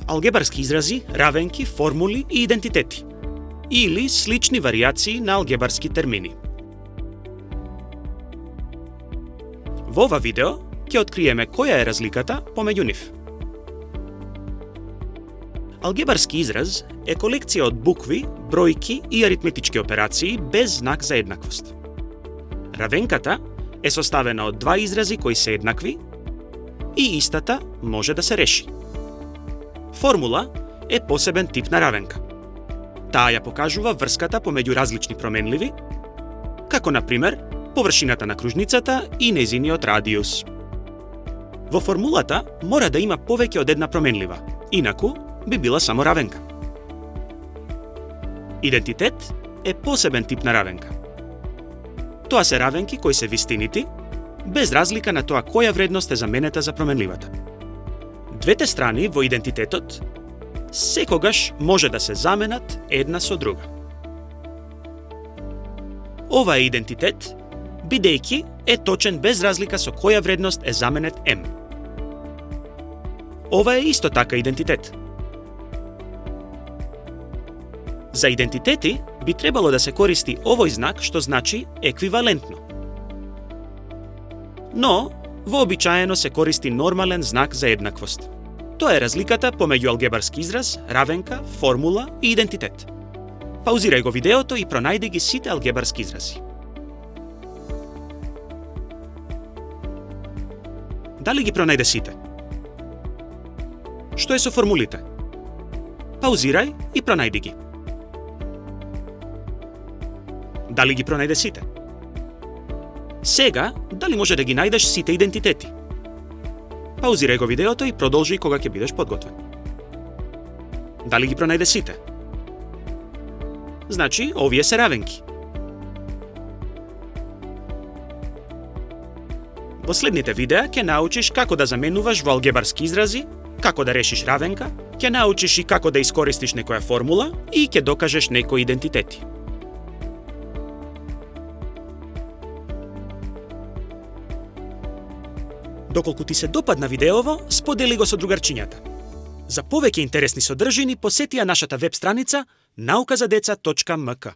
алгебарски изрази, равенки, формули и идентитети, или слични варијации на алгебарски термини. Во ова видео ќе откриеме која е разликата помеѓу нив. Алгебарски израз е колекција од букви, бројки и аритметички операции без знак за еднаквост. Равенката е составена од два изрази кои се еднакви и истата може да се реши. Формула е посебен тип на равенка. Таа ја покажува врската помеѓу различни променливи, како на пример површината на кружницата и нејзиниот радиус. Во формулата мора да има повеќе од една променлива, инаку би била само равенка. Идентитет е посебен тип на равенка. Тоа се равенки кои се вистинити, без разлика на тоа која вредност е заменета за променливата. Двете страни во идентитетот секогаш може да се заменат една со друга. Ова е идентитет, бидејќи е точен без разлика со која вредност е заменет m. Ова е исто така идентитет. За идентитети би требало да се користи овој знак што значи еквивалентно. Но, вообичаено се користи нормален знак за еднаквост. Тоа е разликата помеѓу алгебарски израз, равенка, формула и идентитет. Паузирај го видеото и пронајди ги сите алгебарски изрази. Дали ги пронајде сите? Што е со формулите? Паузирај и пронајди ги. Дали ги пронајде сите? Сега, дали може да ги најдеш сите идентитети? Паузирај го видеото и продолжи кога ќе бидеш подготвен. Дали ги пронајде сите? Значи, овие се равенки. Во следните видеа ќе научиш како да заменуваш во алгебарски изрази, како да решиш равенка, ќе научиш и како да искористиш некоја формула и ќе докажеш некои идентитети. Доколку ти се допадна видеово, сподели го со другарчињата. За повеќе интересни содржини посети ја нашата веб страница naukazadeca.mk.